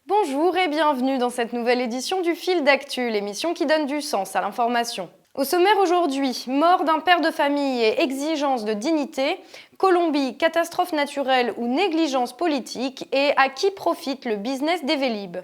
Bonjour et bienvenue dans cette nouvelle édition du Fil d'Actu, l'émission qui donne du sens à l'information. Au sommaire aujourd'hui, mort d'un père de famille et exigence de dignité, Colombie, catastrophe naturelle ou négligence politique, et à qui profite le business des Vélib.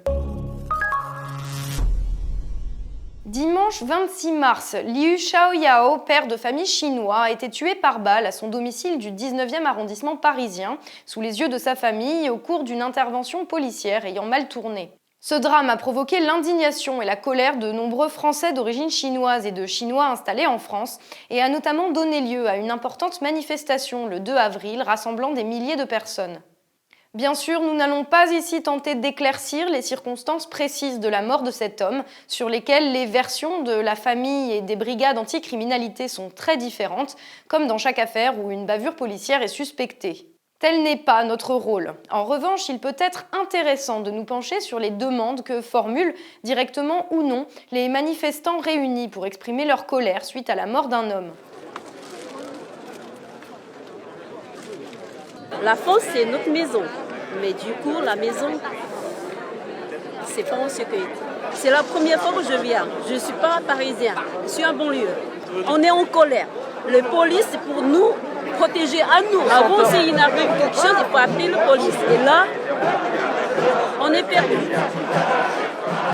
Dimanche 26 mars, Liu Xiaoyao, père de famille chinois, a été tué par balle à son domicile du 19e arrondissement parisien, sous les yeux de sa famille, au cours d'une intervention policière ayant mal tourné. Ce drame a provoqué l'indignation et la colère de nombreux Français d'origine chinoise et de Chinois installés en France, et a notamment donné lieu à une importante manifestation le 2 avril rassemblant des milliers de personnes. Bien sûr, nous n'allons pas ici tenter d'éclaircir les circonstances précises de la mort de cet homme, sur lesquelles les versions de la famille et des brigades anticriminalité sont très différentes, comme dans chaque affaire où une bavure policière est suspectée. Tel n'est pas notre rôle. En revanche, il peut être intéressant de nous pencher sur les demandes que formulent, directement ou non, les manifestants réunis pour exprimer leur colère suite à la mort d'un homme. La fosse, c'est notre maison. Mais du coup, la maison, c'est pas en sécurité. C'est la première fois que je viens. Je ne suis pas parisien. Je suis en banlieue. On est en colère. La police, c'est pour nous protéger à nous. Avant, s'il arrive quelque chose, il faut appeler la police. Et là, on est perdu.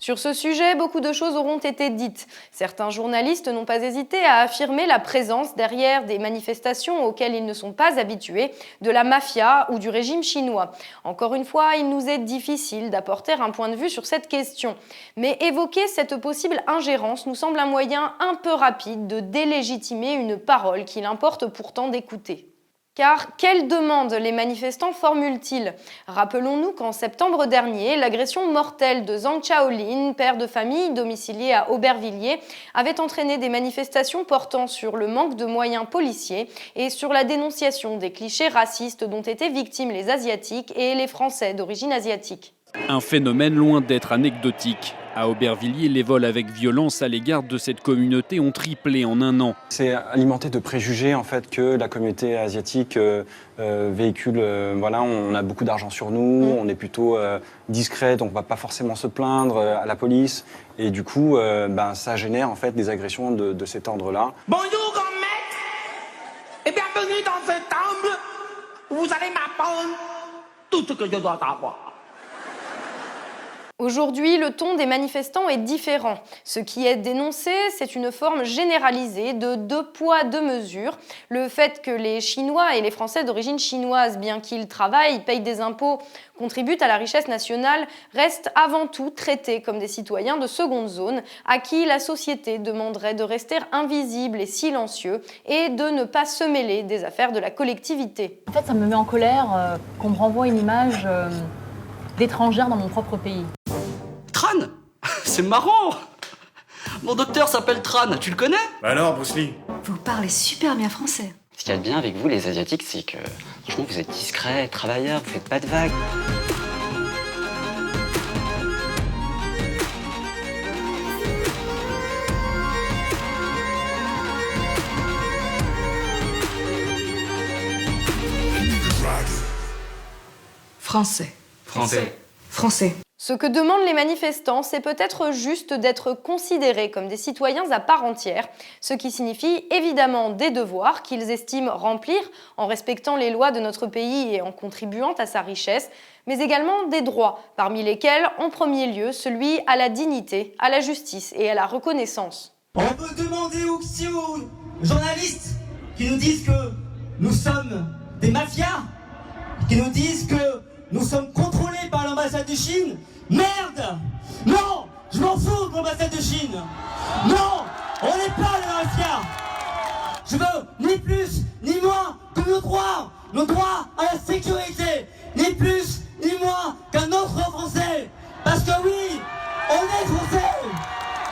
Sur ce sujet, beaucoup de choses auront été dites. Certains journalistes n'ont pas hésité à affirmer la présence derrière des manifestations auxquelles ils ne sont pas habitués, de la mafia ou du régime chinois. Encore une fois, il nous est difficile d'apporter un point de vue sur cette question. Mais évoquer cette possible ingérence nous semble un moyen un peu rapide de délégitimer une parole qu'il importe pourtant d'écouter. Car quelles demandes les manifestants formulent-ils ? Rappelons-nous qu'en septembre dernier, l'agression mortelle de Zhang Chaolin, père de famille domicilié à Aubervilliers, avait entraîné des manifestations portant sur le manque de moyens policiers et sur la dénonciation des clichés racistes dont étaient victimes les Asiatiques et les Français d'origine asiatique. Un phénomène loin d'être anecdotique. À Aubervilliers, les vols avec violence à l'égard de cette communauté ont triplé en un an. C'est alimenté de préjugés en fait que la communauté asiatique véhicule. Voilà, on a beaucoup d'argent sur nous, on est plutôt discret, donc on va pas forcément se plaindre à la police. Et du coup, ça génère en fait des agressions de cet ordre-là. Bonjour grand maître et bienvenue dans ce temple où vous allez m'apprendre tout ce que je dois savoir. Aujourd'hui, le ton des manifestants est différent. Ce qui est dénoncé, c'est une forme généralisée de deux poids, deux mesures. Le fait que les Chinois et les Français d'origine chinoise, bien qu'ils travaillent, payent des impôts, contribuent à la richesse nationale, restent avant tout traités comme des citoyens de seconde zone, à qui la société demanderait de rester invisibles et silencieux et de ne pas se mêler des affaires de la collectivité. En fait, ça me met en colère qu'on me renvoie une image d'étrangère dans mon propre pays. Tran, c'est marrant. Mon docteur s'appelle Tran, tu le connais? Bah alors, Bruce Lee. Vous parlez super bien français. Ce qu'il y a de bien avec vous, les Asiatiques, c'est que, franchement, vous êtes discrets, travailleurs, vous faites pas de vagues. Français. Français. Français. Ce que demandent les manifestants, c'est peut-être juste d'être considérés comme des citoyens à part entière, ce qui signifie évidemment des devoirs qu'ils estiment remplir en respectant les lois de notre pays et en contribuant à sa richesse, mais également des droits, parmi lesquels, en premier lieu, celui à la dignité, à la justice et à la reconnaissance. On peut demander aussi aux journalistes qui nous disent que nous sommes des mafias, qui nous disent que nous sommes contrôlés par l'ambassade de Chine. Merde! Non! Je m'en fous de l'ambassade de Chine! Non! On n'est pas des mafias! Je veux ni plus ni moins que nos droits à la sécurité, ni plus ni moins qu'un autre Français! Parce que oui, on est Français!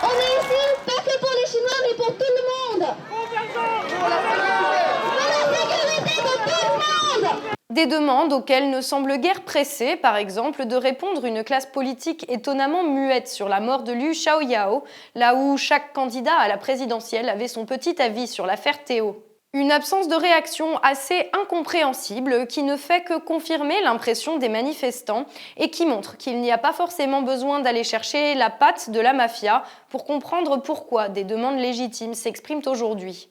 On est ici pas que pour les Chinois, mais pour tout le monde! Pour la sécurité de tout le monde! Des demandes auxquelles ne semble guère pressée, par exemple, de répondre une classe politique étonnamment muette sur la mort de Liu Xiaoyao, là où chaque candidat à la présidentielle avait son petit avis sur l'affaire Théo. Une absence de réaction assez incompréhensible qui ne fait que confirmer l'impression des manifestants et qui montre qu'il n'y a pas forcément besoin d'aller chercher la patte de la mafia pour comprendre pourquoi des demandes légitimes s'expriment aujourd'hui.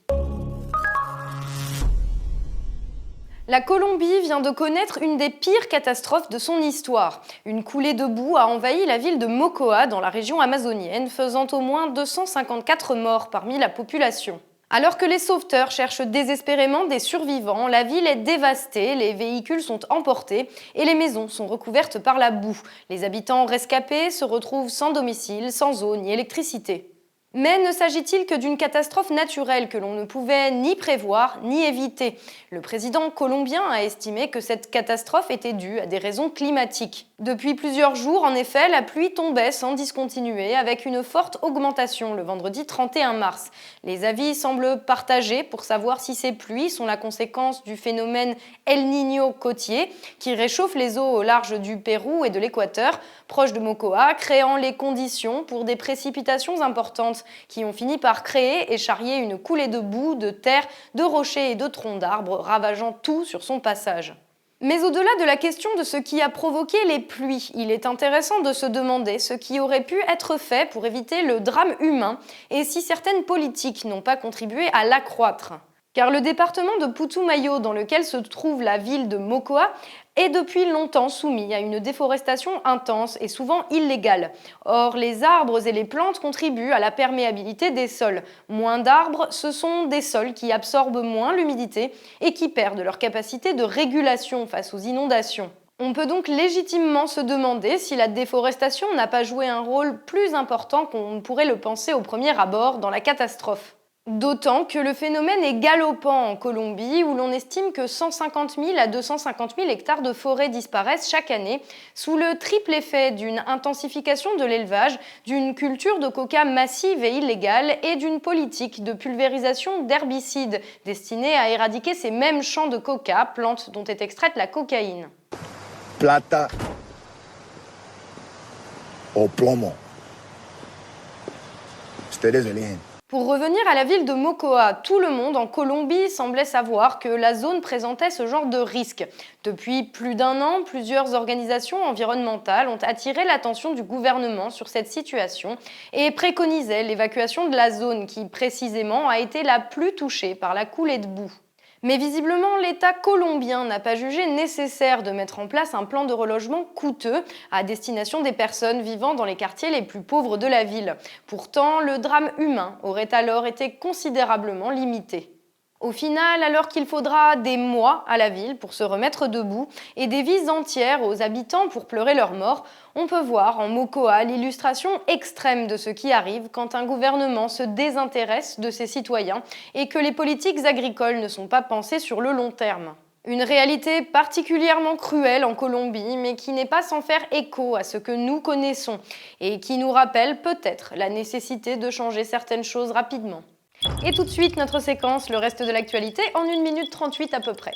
La Colombie vient de connaître une des pires catastrophes de son histoire. Une coulée de boue a envahi la ville de Mocoa dans la région amazonienne, faisant au moins 254 morts parmi la population. Alors que les sauveteurs cherchent désespérément des survivants, la ville est dévastée, les véhicules sont emportés et les maisons sont recouvertes par la boue. Les habitants rescapés se retrouvent sans domicile, sans eau ni électricité. Mais ne s'agit-il que d'une catastrophe naturelle que l'on ne pouvait ni prévoir ni éviter? Le président colombien a estimé que cette catastrophe était due à des raisons climatiques. Depuis plusieurs jours, en effet, la pluie tombait sans discontinuer avec une forte augmentation le vendredi 31 mars. Les avis semblent partagés pour savoir si ces pluies sont la conséquence du phénomène El Niño côtier qui réchauffe les eaux au large du Pérou et de l'Équateur, proche de Mocoa, créant les conditions pour des précipitations importantes qui ont fini par créer et charrier une coulée de boue, de terre, de rochers et de troncs d'arbres, ravageant tout sur son passage. Mais au-delà de la question de ce qui a provoqué les pluies, il est intéressant de se demander ce qui aurait pu être fait pour éviter le drame humain et si certaines politiques n'ont pas contribué à l'accroître. Car le département de Putumayo, dans lequel se trouve la ville de Mocoa, est depuis longtemps soumis à une déforestation intense et souvent illégale. Or, les arbres et les plantes contribuent à la perméabilité des sols. Moins d'arbres, ce sont des sols qui absorbent moins l'humidité et qui perdent leur capacité de régulation face aux inondations. On peut donc légitimement se demander si la déforestation n'a pas joué un rôle plus important qu'on pourrait le penser au premier abord dans la catastrophe. D'autant que le phénomène est galopant en Colombie, où l'on estime que 150 000 à 250 000 hectares de forêt disparaissent chaque année, sous le triple effet d'une intensification de l'élevage, d'une culture de coca massive et illégale et d'une politique de pulvérisation d'herbicides destinée à éradiquer ces mêmes champs de coca, plante dont est extraite la cocaïne. Plata o plomo. Ustedes eligen. Pour revenir à la ville de Mocoa, tout le monde en Colombie semblait savoir que la zone présentait ce genre de risque. Depuis plus d'un an, plusieurs organisations environnementales ont attiré l'attention du gouvernement sur cette situation et préconisaient l'évacuation de la zone qui, précisément, a été la plus touchée par la coulée de boue. Mais visiblement, l'État colombien n'a pas jugé nécessaire de mettre en place un plan de relogement coûteux à destination des personnes vivant dans les quartiers les plus pauvres de la ville. Pourtant, le drame humain aurait alors été considérablement limité. Au final, alors qu'il faudra des mois à la ville pour se remettre debout et des vies entières aux habitants pour pleurer leur mort, on peut voir en Mocoa l'illustration extrême de ce qui arrive quand un gouvernement se désintéresse de ses citoyens et que les politiques agricoles ne sont pas pensées sur le long terme. Une réalité particulièrement cruelle en Colombie, mais qui n'est pas sans faire écho à ce que nous connaissons et qui nous rappelle peut-être la nécessité de changer certaines choses rapidement. Et tout de suite, notre séquence, le reste de l'actualité, en 1 minute 38 à peu près.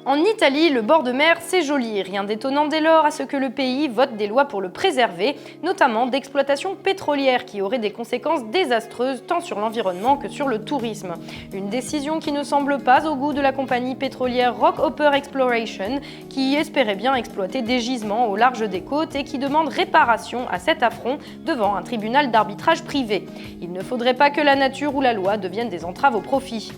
En Italie, le bord de mer, c'est joli. Rien d'étonnant dès lors à ce que le pays vote des lois pour le préserver, notamment d'exploitation pétrolière qui aurait des conséquences désastreuses tant sur l'environnement que sur le tourisme. Une décision qui ne semble pas au goût de la compagnie pétrolière Rock Hopper Exploration, qui espérait bien exploiter des gisements au large des côtes et qui demande réparation à cet affront devant un tribunal d'arbitrage privé. Il ne faudrait pas que la nature ou la loi deviennent des entraves au profit.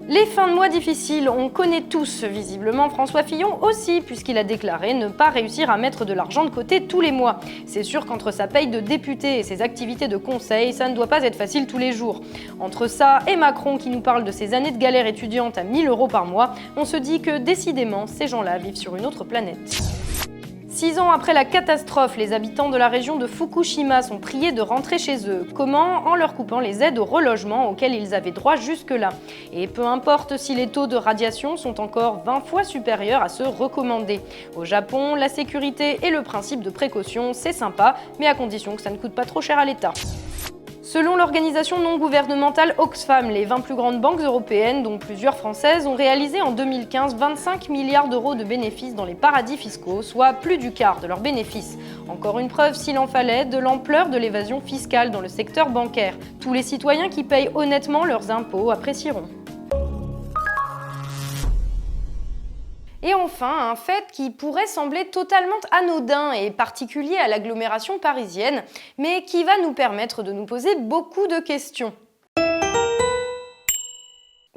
Les fins de mois difficiles, on connaît tous, visiblement François Fillon aussi, puisqu'il a déclaré ne pas réussir à mettre de l'argent de côté tous les mois. C'est sûr qu'entre sa paye de député et ses activités de conseil, ça ne doit pas être facile tous les jours. Entre ça et Macron qui nous parle de ses années de galère étudiante à 1 000 € par mois, on se dit que décidément, ces gens-là vivent sur une autre planète. 6 ans après la catastrophe, les habitants de la région de Fukushima sont priés de rentrer chez eux. Comment ? En leur coupant les aides au relogement auxquelles ils avaient droit jusque-là. Et peu importe si les taux de radiation sont encore 20 fois supérieurs à ceux recommandés. Au Japon, la sécurité et le principe de précaution, c'est sympa, mais à condition que ça ne coûte pas trop cher à l'État. Selon l'organisation non gouvernementale Oxfam, les 20 plus grandes banques européennes, dont plusieurs françaises, ont réalisé en 2015 25 milliards d'euros de bénéfices dans les paradis fiscaux, soit plus du quart de leurs bénéfices. Encore une preuve, s'il en fallait, de l'ampleur de l'évasion fiscale dans le secteur bancaire. Tous les citoyens qui payent honnêtement leurs impôts apprécieront. Et enfin, un fait qui pourrait sembler totalement anodin et particulier à l'agglomération parisienne, mais qui va nous permettre de nous poser beaucoup de questions.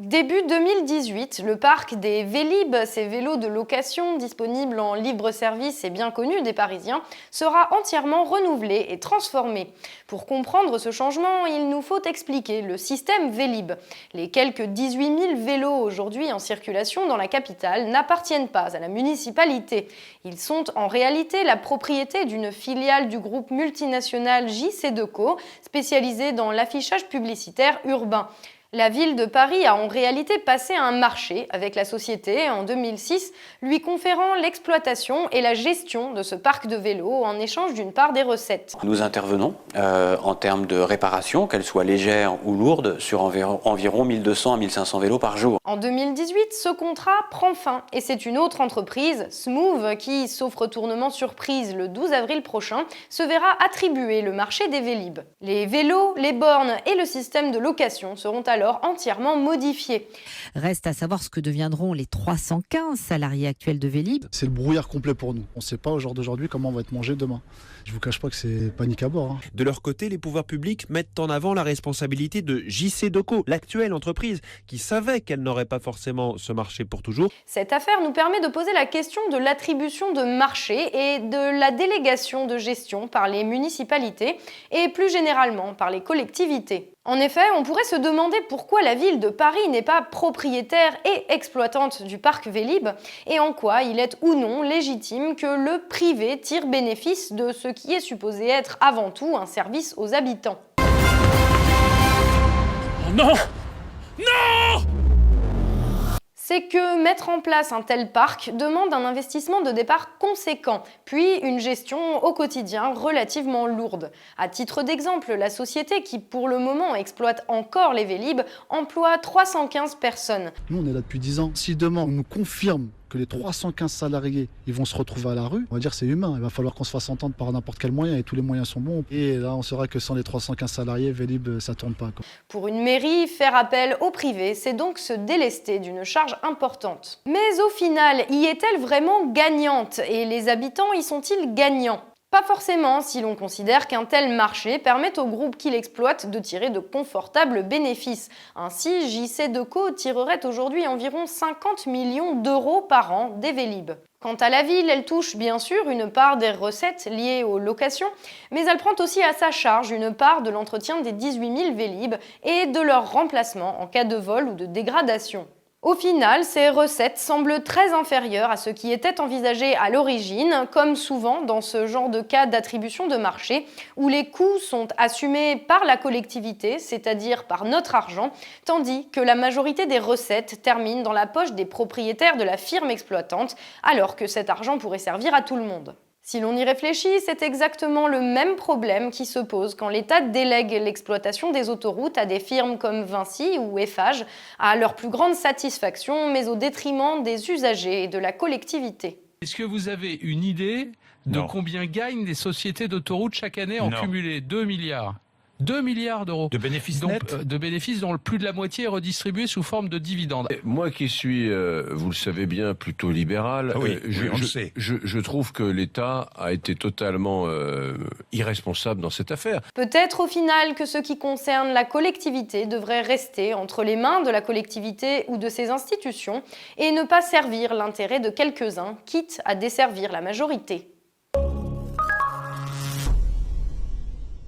Début 2018, le parc des Vélib', ces vélos de location disponibles en libre service et bien connus des Parisiens, sera entièrement renouvelé et transformé. Pour comprendre ce changement, il nous faut expliquer le système Vélib'. Les quelques 18 000 vélos aujourd'hui en circulation dans la capitale n'appartiennent pas à la municipalité. Ils sont en réalité la propriété d'une filiale du groupe multinational JC2Co, spécialisée dans l'affichage publicitaire urbain. La ville de Paris a en réalité passé un marché avec la société en 2006, lui conférant l'exploitation et la gestion de ce parc de vélos en échange d'une part des recettes. Nous intervenons en termes de réparation, qu'elles soient légères ou lourdes, sur environ 1200 à 1500 vélos par jour. En 2018, ce contrat prend fin et c'est une autre entreprise, Smooth, qui, sauf retournement surprise le 12 avril prochain, se verra attribuer le marché des Vélib'. Les vélos, les bornes et le système de location seront alors entièrement modifiés. Reste à savoir ce que deviendront les 315 salariés actuels de Vélib'. C'est le brouillard complet pour nous. On ne sait pas au jour d'aujourd'hui comment on va être mangé demain. Je ne vous cache pas que c'est panique à bord. De leur côté, les pouvoirs publics mettent en avant la responsabilité de JC2Co, l'actuelle entreprise, qui savait qu'elle n'aurait pas forcément ce marché pour toujours. Cette affaire nous permet de poser la question de l'attribution de marché et de la délégation de gestion par les municipalités et plus généralement par les collectivités. En effet, on pourrait se demander pourquoi la ville de Paris n'est pas propriétaire et exploitante du parc Vélib' et en quoi il est ou non légitime que le privé tire bénéfice de ce qui est supposé être avant tout un service aux habitants. Oh non! Non! C'est que mettre en place un tel parc demande un investissement de départ conséquent, puis une gestion au quotidien relativement lourde. À titre d'exemple, la société qui pour le moment exploite encore les Vélib' emploie 315 personnes. Nous on est là depuis 10 ans. Si demain on nous confirme que les 315 salariés ils vont se retrouver à la rue, on va dire c'est humain. Il va falloir qu'on se fasse entendre par n'importe quel moyen et tous les moyens sont bons. Et là on saura que sans les 315 salariés, Vélib' ça tourne pas. Pour une mairie, faire appel au privé, c'est donc se délester d'une charge importante. Mais au final, y est-elle vraiment gagnante et les habitants y sont-ils gagnants ? Pas forcément si l'on considère qu'un tel marché permet au groupe qui l'exploite de tirer de confortables bénéfices. Ainsi, JC2Co tirerait aujourd'hui environ 50 millions d'euros par an des Vélib'. Quant à la ville, elle touche bien sûr une part des recettes liées aux locations, mais elle prend aussi à sa charge une part de l'entretien des 18 000 Vélib' et de leur remplacement en cas de vol ou de dégradation. Au final, ces recettes semblent très inférieures à ce qui était envisagé à l'origine, comme souvent dans ce genre de cas d'attribution de marché, où les coûts sont assumés par la collectivité, c'est-à-dire par notre argent, tandis que la majorité des recettes terminent dans la poche des propriétaires de la firme exploitante, alors que cet argent pourrait servir à tout le monde. Si l'on y réfléchit, c'est exactement le même problème qui se pose quand l'État délègue l'exploitation des autoroutes à des firmes comme Vinci ou Eiffage, à leur plus grande satisfaction, mais au détriment des usagers et de la collectivité. Est-ce que vous avez une idée de combien gagnent les sociétés d'autoroutes chaque année en cumulé ? 2 milliards. 2 milliards d'euros. De bénéfices nets ? De bénéfices dont plus de la moitié est redistribuée sous forme de dividendes. Moi qui suis, vous le savez bien, plutôt libéral, je trouve que l'État a été totalement irresponsable dans cette affaire. Peut-être au final que ce qui concerne la collectivité devrait rester entre les mains de la collectivité ou de ses institutions et ne pas servir l'intérêt de quelques-uns, quitte à desservir la majorité.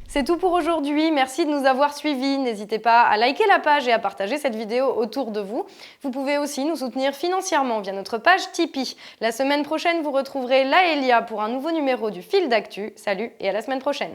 C'est tout pour aujourd'hui, merci de nous avoir suivis. N'hésitez pas à liker la page et à partager cette vidéo autour de vous. Vous pouvez aussi nous soutenir financièrement via notre page Tipeee. La semaine prochaine, vous retrouverez Laëlia pour un nouveau numéro du Fil d'actu. Salut et à la semaine prochaine.